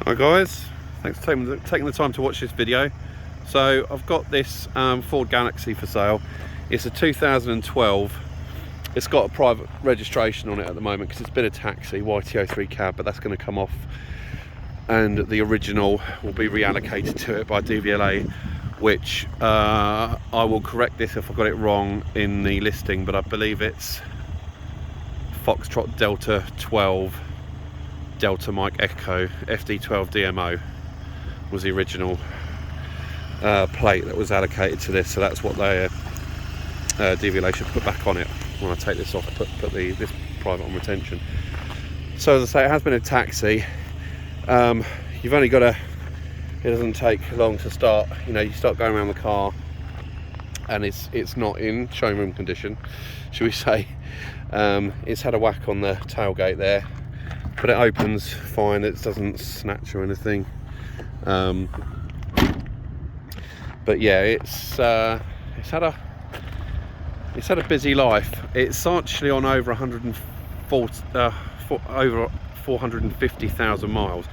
Hi guys, thanks for taking the time to watch this video. So I've got this Ford Galaxy for sale. It's a 2012. It's got a private registration on it at the moment because it's been a taxi, YT03 cab, but that's going to come off and the original will be reallocated to it by DVLA, which I will correct this if I got it wrong in the listing, but I believe it's Foxtrot Delta 12 Delta Mike Echo FD12 DMO was the original plate that was allocated to this, so that's what they DVLA should put back on it when I take this off, put this private on retention. So as I say, it has been a taxi. You've only got it doesn't take long to start, you start going around the car and it's not in showroom condition, should we say. It's had a whack on the tailgate there, but it opens fine, it doesn't snatch or anything. But yeah, it's had a busy life. It's actually on over 450,000 miles.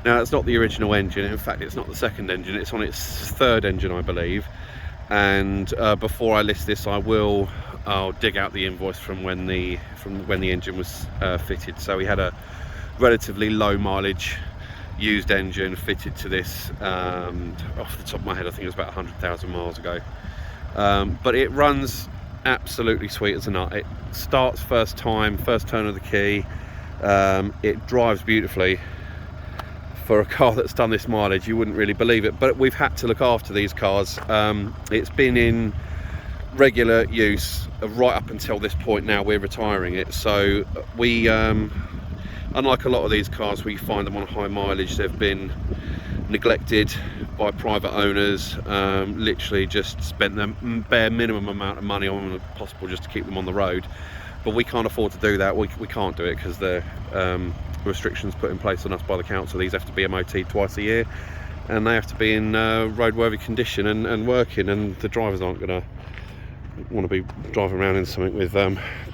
Now it's not the original engine, in fact it's not the second engine, it's on its third engine I believe. And before I list this, I'll dig out the invoice from when the engine was fitted. So we had a relatively low mileage used engine fitted to this, off the top of my head I think it was about 100,000 miles ago. But it runs absolutely sweet as a nut. It starts first turn of the key. It drives beautifully. For a car that's done this mileage, you wouldn't really believe it, but we've had to look after these cars. It's been in regular use right up until this point. Now we're retiring it, so we unlike a lot of these cars, we find them on high mileage. They've been neglected by private owners, literally just spent the bare minimum amount of money on them possible just to keep them on the road. But we can't afford to do that. We can't do it because the restrictions put in place on us by the council. These have to be MOT'd twice a year, and they have to be in roadworthy condition and working, and the drivers aren't going to want to be driving around in something with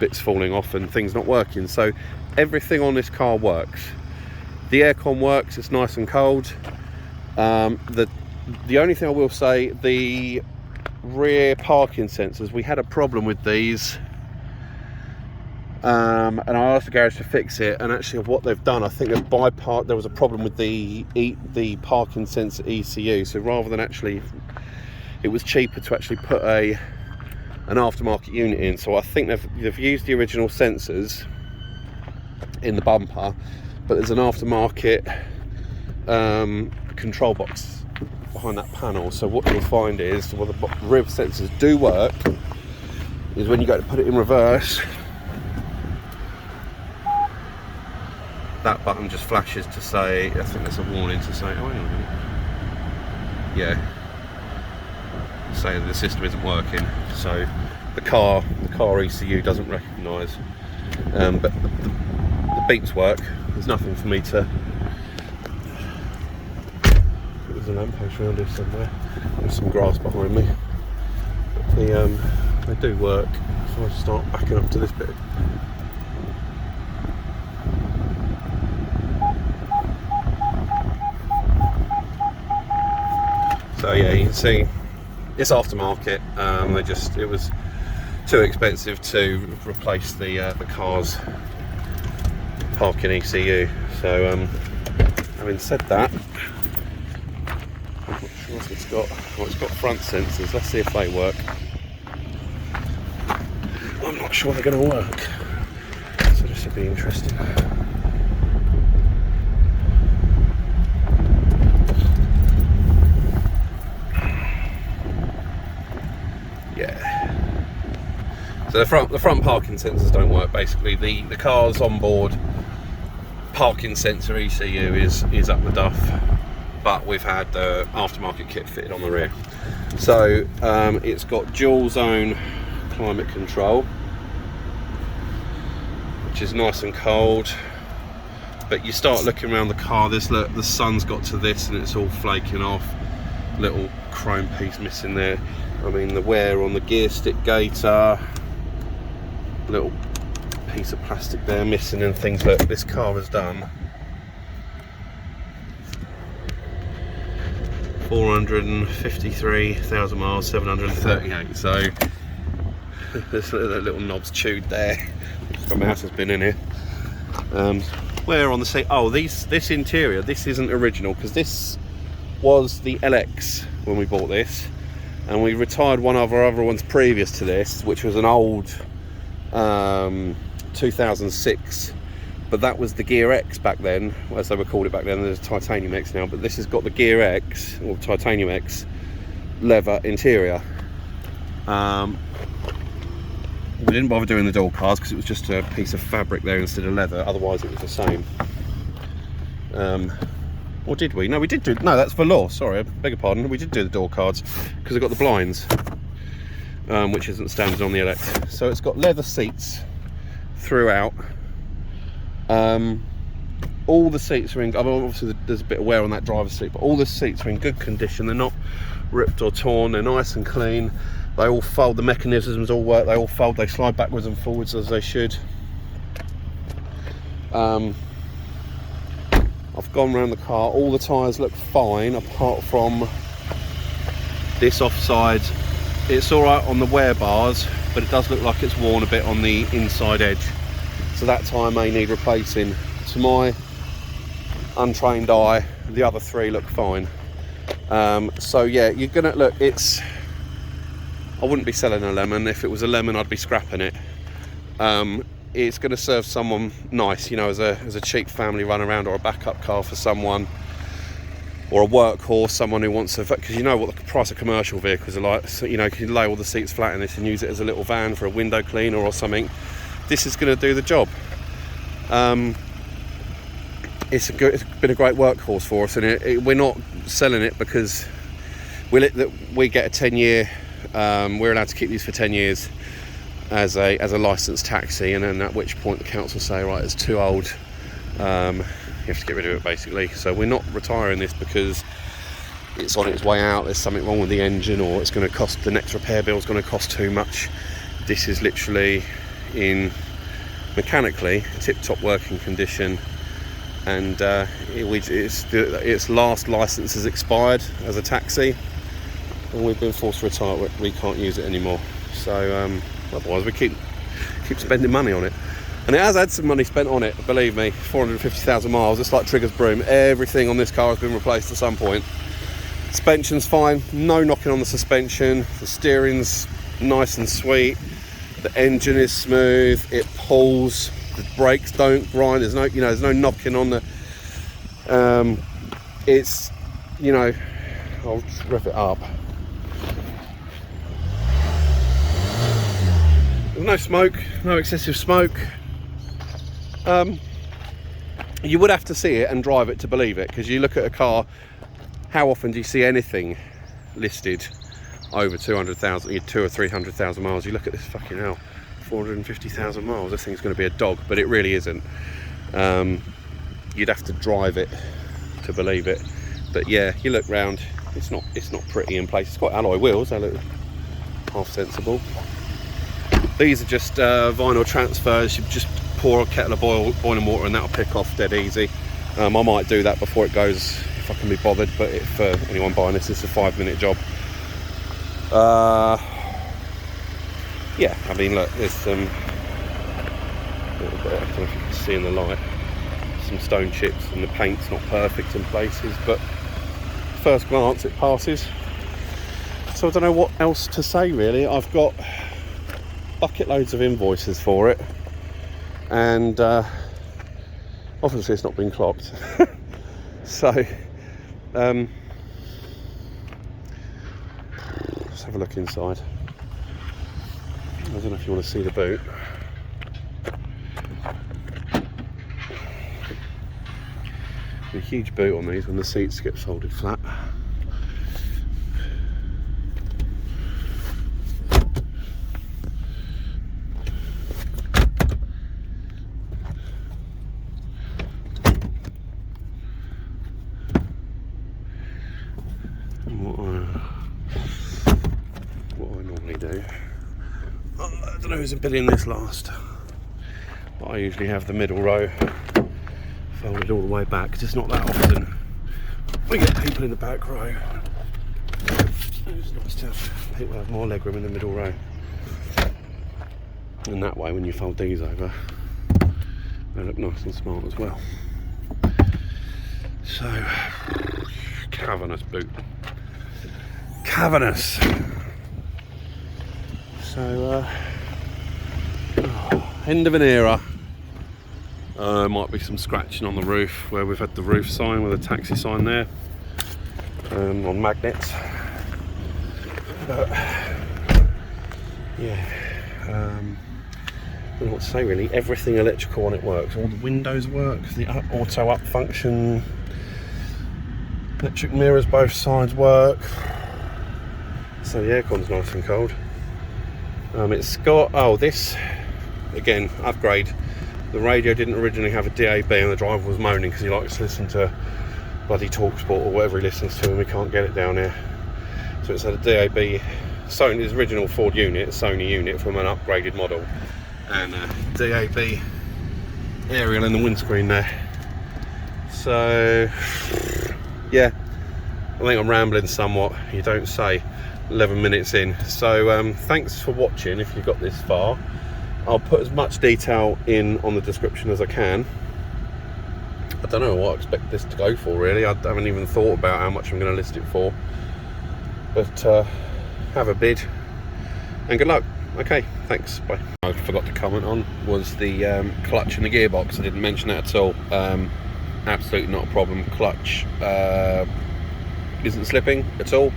bits falling off and things not working. So everything on this car works. The aircon works, it's nice and cold. The only thing I will say, the rear parking sensors, we had a problem with these, and I asked the garage to fix it, and actually what they've done, I think they've bypassed, there was a problem with the parking sensor ECU, so rather than actually, it was cheaper to actually put an aftermarket unit in. So I think they've used the original sensors in the bumper, but there's an aftermarket control box behind that panel. So what you'll find is, well, the rear sensors do work, is when you go to put it in reverse, that button just flashes to say, I think there's a warning to say, oh hang on a minute, yeah, saying the system isn't working. So the car ECU doesn't recognise, but the beeps work. There's nothing for me to, there's a lamppost around here somewhere, there's some grass behind me, but they do work. So I'll start backing up to this bit. So yeah, you can see it's aftermarket. It was too expensive to replace the car's parking ECU. So having said that, I'm not sure if it's got front sensors. Let's see if they work. I'm not sure they're going to work, so this will be interesting. So the front parking sensors don't work. Basically, the car's onboard parking sensor ECU is up the duff, but we've had the aftermarket kit fitted on the rear. So it's got dual zone climate control, which is nice and cold. But you start looking around the car, the sun's got to this and it's all flaking off. Little chrome piece missing there. I mean, the wear on the gear stick gaiter, little piece of plastic there missing, and things that this car has done 453,000 miles, 738. So this little knob's chewed there. The mouse has been in here. Where on the seat? Oh, this interior. This isn't original because this was the LX when we bought this, and we retired one of our other ones previous to this, which was an old 2006. But that was the Ghia X back then, as they were called it back then. There's Titanium X now, but this has got the Ghia X, or Titanium X, leather interior. We didn't bother doing the door cards because it was just a piece of fabric there instead of leather, otherwise it was the same. Or did we? No, we did do, no, that's velour, sorry, I beg your pardon. We did do the door cards because it got the blinds, which isn't standard on the LX. So it's got leather seats throughout. All the seats are in, I mean, obviously there's a bit of wear on that driver's seat, but all the seats are in good condition. They're not ripped or torn, they're nice and clean. They all fold, the mechanisms all work, they all fold, they slide backwards and forwards as they should. I've gone around the car, all the tyres look fine apart from this offside. It's alright on the wear bars, but it does look like it's worn a bit on the inside edge. So that tyre may need replacing. To my untrained eye, the other three look fine. So yeah, you're gonna look, it's, I wouldn't be selling a lemon. If it was a lemon, I'd be scrapping it. It's going to serve someone nice, you know, as a cheap family run around, or a backup car for someone, or a workhorse, someone who wants to, because you know what the price of commercial vehicles are like. So, you know, you can lay all the seats flat in this and use it as a little van for a window cleaner or something. This is going to do the job. It's been a great workhorse for us, and we're not selling it because we get a 10-year. We're allowed to keep these for 10 years as a licensed taxi, and then at which point the council say, right, it's too old, you have to get rid of it basically. So we're not retiring this because it's on its way out, there's something wrong with the engine, or it's going to cost, the next repair bill is going to cost too much. This is literally in mechanically tip-top working condition, and its last license has expired as a taxi, and we've been forced to retire. We can't use it anymore. So otherwise we keep spending money on it, and it has had some money spent on it, believe me. 450,000 miles. It's like Trigger's broom. Everything on this car has been replaced at some point. Suspension's fine, no knocking on the suspension. The steering's nice and sweet. The engine is smooth. It pulls. The brakes don't grind. There's no, you know, there's no knocking on the. It's, you know, I'll just rev it up. There's no smoke, no excessive smoke. You would have to see it and drive it to believe it, because you look at a car, how often do you see anything listed over 200,000, 200 or 300,000 miles? You look at this, fucking hell, 450,000 miles, this thing's going to be a dog, but it really isn't. You'd have to drive it to believe it. But yeah, you look round, it's not pretty in place. It's got alloy wheels, they look half sensible. These are just vinyl transfers. You just pour a kettle of boiling water and that'll pick off dead easy. I might do that before it goes if I can be bothered, but if anyone buying this, it's a 5-minute job. Yeah, I mean, look, there's some, a little bit, I don't know if you can see in the light, some stone chips, and the paint's not perfect in places, but first glance it passes. So I don't know what else to say really. I've got bucket loads of invoices for it, and obviously it's not been clocked. So let's have a look inside. I don't know if you want to see the boot. A huge boot on these when the seats get folded flat. What I normally do, I don't know who's been in this last, but I usually have the middle row folded all the way back, because it's not that often we get people in the back row. It's nice to have people have more legroom in the middle row. And that way, when you fold these over, they look nice and smart as well. So, cavernous boot. Cavernous! So, end of an era. Might be some scratching on the roof where we've had the roof sign with a taxi sign there on magnets. But yeah, I don't know what to say really. Everything electrical on it works. All the windows work. The auto up function. Electric mirrors both sides work. So the aircon's nice and cold. It's got this again upgrade. The radio didn't originally have a DAB and the driver was moaning because he likes to listen to bloody TalkSport or whatever he listens to and we can't get it down here. So it's had a DAB, Sony's original Ford unit, a Sony unit from an upgraded model, and a DAB aerial in the windscreen there. So yeah, I think I'm rambling somewhat, you don't say, 11 minutes in. So thanks for watching if you got this far. I'll put as much detail in on the description as I can. I don't know what I expect this to go for really. I haven't even thought about how much I'm going to list it for. But have a bid and good luck. Okay, thanks, bye. I forgot to comment on was the clutch and the gearbox. I didn't mention that at all. Absolutely not a problem. Clutch isn't slipping at all.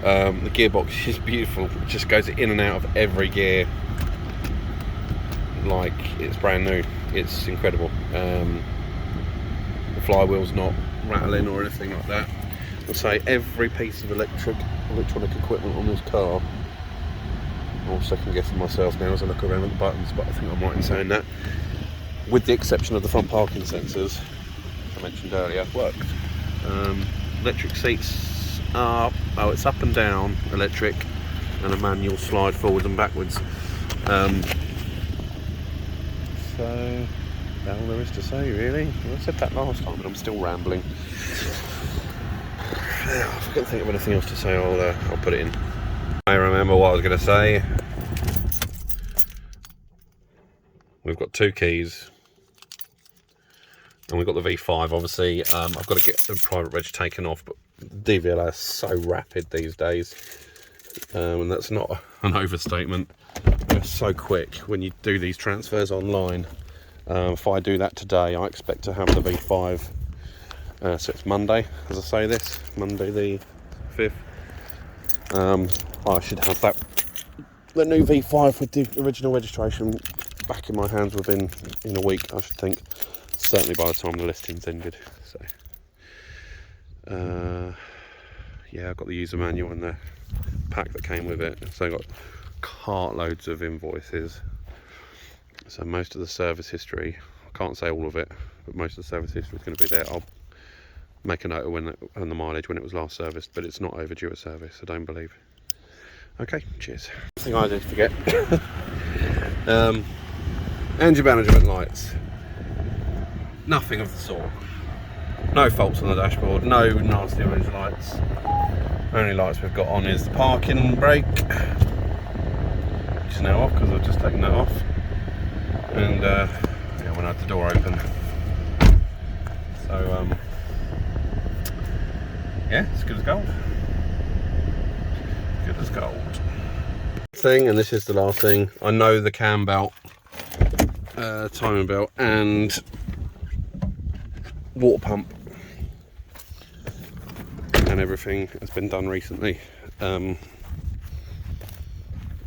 The gearbox is beautiful. It just goes in and out of every gear like it's brand new. It's incredible. The flywheel's not rattling or anything like that. I'll say every piece of electronic equipment on this car, I'm second guessing myself now as I look around at the buttons, but I think I'm right in saying that, with the exception of the front parking sensors I mentioned earlier, worked. Electric seats are, it's up and down electric and a manual slide forwards and backwards. So that's all there is to say really. I said that last time and I'm still rambling. If I can't think of anything else to say, I'll put it in. I remember what I was going to say. We've got 2 keys and we've got the V5 obviously. I've got to get the private reg taken off, but DVLA is so rapid these days, and that's not an overstatement. They're so quick when you do these transfers online. If I do that today, I expect to have the V5. So it's Monday, as I say this, Monday the 5th. I should have the new V5 with the original registration back in my hands in a week, I should think. Certainly by the time the listing's ended. So yeah, I've got the user manual and the pack that came with it. So I've got cartloads of invoices. So most of the service history, I can't say all of it, but most of the service history is going to be there. I'll make a note of when the mileage when it was last serviced, but it's not overdue a service, I don't believe. Okay, cheers. Thing I did forget. Engine management lights. Nothing of the sort. No faults on the dashboard, no nasty orange lights. Only lights we've got on is the parking brake, which is now off because I've just taken that off. And yeah, when I had the door open. So yeah, it's good as gold. Good as gold. Thing, and this is the last thing. I know the cam belt, timing belt, and water pump and everything has been done recently. Would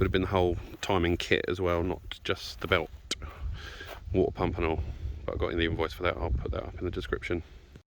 have been the whole timing kit as well, not just the belt, water pump and all. But I got in the invoice for that. I'll put that up in the description.